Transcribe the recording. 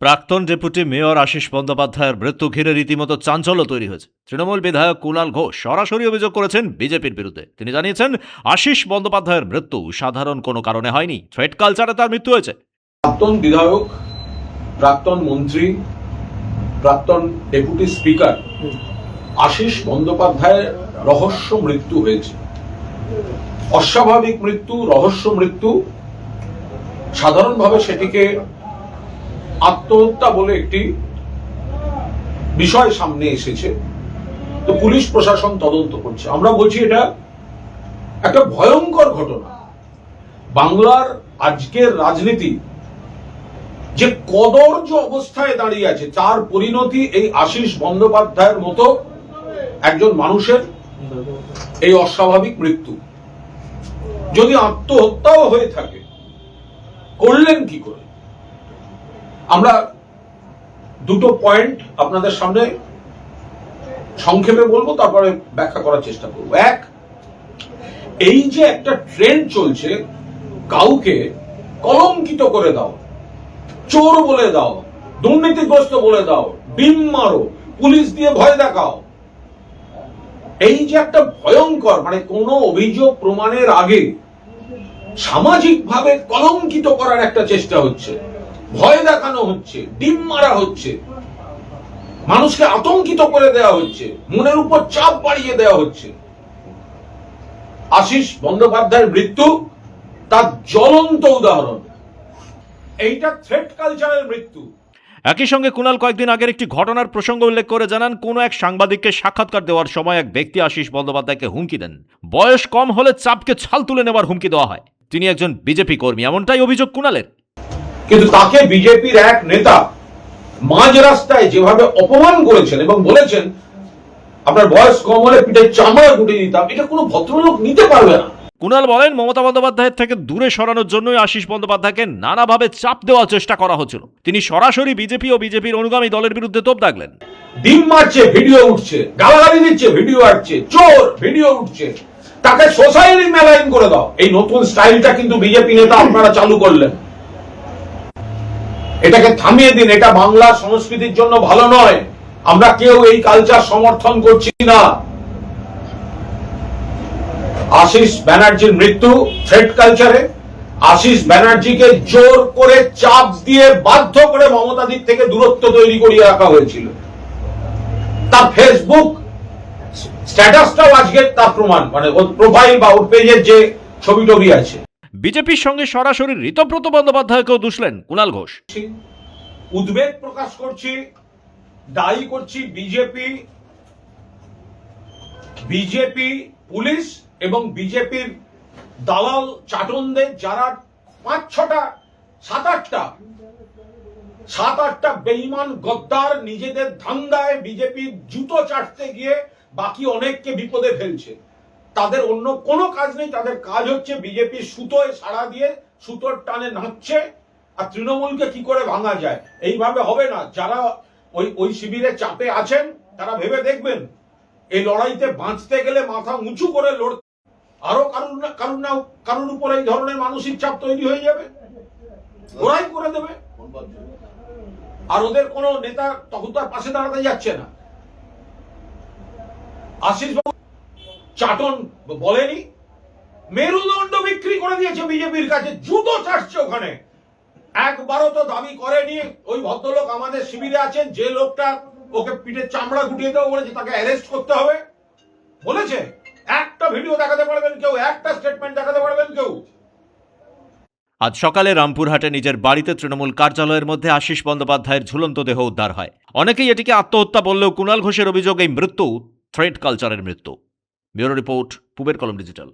প্রাক্তন deputy mayor Ashis বন্দ্যোপাধ্যায়ের মৃত্যু ঘিরে রীতিমতো চাঞ্চল্য তৈরি হয়েছে। তৃণমূল বিধায়ক কুণাল ঘোষ সরাসরি অভিযোগ করেছেন বিজেপির বিরুদ্ধে। তিনি জানিয়েছেন, আশিস বন্দ্যোপাধ্যায়ের মৃত্যু সাধারণ কোনো কারণে হয়নি, থ্রেট কালচারে তার মৃত্যু হয়েছে। প্রাক্তন বিধায়ক, প্রাক্তন মন্ত্রী, প্রাক্তন ডেপুটি স্পিকার আশিস বন্দ্যোপাধ্যায়ের রহস্য মৃত্যু হয়েছে। অস্বাভাবিক মৃত্যু, রহস্য মৃত্যু। সাধারণভাবে সেটিকে আত্মহত্যা বলে একটি বিষয় সামনে এসেছে, তো পুলিশ প্রশাসন তদন্ত করছে। আমরা বলছি এটা একটা ভয়ঙ্কর ঘটনা। বাংলার আজকের রাজনীতি যে কদর্য অবস্থায় দাঁড়িয়ে আছে, তার পরিণতি এই আশিস বন্দ্যোপাধ্যায়ের মতো একজন মানুষের এই অস্বাভাবিক মৃত্যু। যদি আত্মহত্যাও হয়ে থাকে, করলেন কি করে? আমরা দুটো পয়েন্ট আপনাদের সামনে সংক্ষেপে বলবো, তারপরে ব্যাখ্যা করার চেষ্টা করব। এক, এই যে একটা ট্রেন্ড চলছে, কাউকে কলঙ্কিত করে দাও, চোর বলে দাও, দুর্নীতিগ্রস্ত বলে দাও, ডিম মারো, পুলিশ দিয়ে ভয় দেখাও, এই যে একটা ভয়ঙ্কর, মানে কোনো অভিযোগ প্রমাণের আগে সামাজিকভাবে কলঙ্কিত করার একটা চেষ্টা হচ্ছে, ভয় দেখানো হচ্ছে, ডিম মারা হচ্ছে, মানুষকে আতঙ্কিত করে দেওয়া হচ্ছে, মনের উপর চাপ বাড়িয়ে দেওয়া হচ্ছে। আশিস বন্দ্যোপাধ্যায়ের মৃত্যু তার জ্বলন্ত উদাহরণ। এইটা থ্রেট কালচারের মৃত্যু। একই সঙ্গে কুণাল কয়েকদিন আগের একটি ঘটনার প্রসঙ্গ উল্লেখ করে জানান, কোনো এক সাংবাদিককে সাক্ষাৎকার দেওয়ার সময় এক ব্যক্তি আশিস বন্দ্যোপাধ্যায়কে হুমকি দেন। বয়স কম হলে চাপকে ছাল তুলে নেওয়ার হুমকি দেওয়া হয়। তিনি একজন বিজেপি কর্মী, এমনটাই অভিযোগ কুণালের। কিন্তু তাকে বিজেপির এক নেতা মাঝ রাস্তায় যেভাবে অপমান করেছেন এবং বলেছেন আপনার বয়স কম হলে পিঠের চামড়া গুটিয়ে দিতাম, এটা কোনো ভদ্রলোক নিতে পারবে না। কুণাল বলেন, মমতা বন্দ্যোপাধ্যায়ের থেকে দূরে সরানোর জন্যই আশিস বন্দ্যোপাধ্যায়কে নানাভাবে চাপ দেওয়ার চেষ্টা করা হচ্ছিল। তিনি সরাসরি বিজেপি ও বিজেপির অনুগামী দলের বিরুদ্ধে তোপ দাগলেন। ডিম মারছে, ভিডিও উঠছে, গালাগালি দিচ্ছে, ভিডিও আসছে, চোর, ভিডিও উঠছে, তাকে সোসাইটি মেলাইন করে দাও। এই নতুন স্টাইলটা কিন্তু বিজেপি নেতা আপনারা চালু করলেন। এটাকে থামিয়ে দিন, এটা বাংলা সংস্কৃতির জন্য ভালো নয়। আমরা কেউ এই কালচার সমর্থন করছি না। আশিস ব্যানার্জির মৃত্যু থ্রেট কালচারে। আশিস ব্যানার্জিকে জোর করে চাপ দিয়ে বাধ্য করে মমতা দিক থেকে দূরত্ব তৈরি করিয়ে রাখা হয়েছিল। তার ফেসবুক স্ট্যাটাসটাও আজকে তার প্রমাণ, মানে ওর প্রোফাইল বা ওর পেজের যে ছবি টবি আছে। বিজেপির সঙ্গে সরাসরি ঋতব্রত বন্দ্যোপাধ্যায়কেও দুষলেন কুণাল ঘোষ। উদ্বেগ প্রকাশ করছি, দায়ী করছি বিজেপি পুলিশ এবং বিজেপির দালাল চাটনদের, যারা 5-6টা 7-8টা বেঈমান গদ্দার নিজেদের ধান্দায় বিজেপির জুতো চাটতে গিয়ে বাকি অনেককে বিপদে ফেলছে। তাদের অন্য কোনো কাজ নেই, তাদের কাজ হচ্ছে বিজেপির সুতোয় সাড়া দিয়ে সুতোর টানে নাচছে আর তৃণমূলকে কি করে ভাঙা যায়। এইভাবে হবে না। যারা ওই শিবিরে চাপে আছেন তারা ভেবে দেখবেন, এই লড়াইতে বাঁচতে গেলে মাথা উঁচু করে লড়তে, আরো কারুর উপর এই ধরনের মানসিক চাপ তৈরি হয়ে যাবে, ওরাই করে দেবে, আর ওদের কোনো নেতা তখন তার পাশে দাঁড়াতে যাচ্ছে না। আশিস বাবু চাটন বলেনি, মেরুদণ্ড বিক্রি করে দিয়েছে বিজেপির কাছে, জুতো চাটছে ওখানে। একবারও তো দাবি করেনি ওই ভদ্রলোক আমাদের শিবিরে আছেন, যে লোকটা ওকে পিঠের চামড়া গুটিয়ে দেওয়া বলেছে তাকে অ্যারেস্ট করতে হবে বলেছে? একটা ভিডিও দেখাতে পারবেন কেউ? একটা স্টেটমেন্ট দেখাতে পারবেন কেউ? আজ সকালে রামপুরহাটে নিজের বাড়িতে তৃণমূল কার্যালয়ের মধ্যে আশিস বন্দ্যোপাধ্যায়ের ঝুলন্ত দেহ উদ্ধার হয়। অনেকেই এটিকে আত্মহত্যা বললেও কুণাল ঘোষের অভিযোগ এই মৃত্যু থ্রেট কালচারের মৃত্যু। ব্যুরো রিপোর্ট, পূবের কলম ডিজিটাল।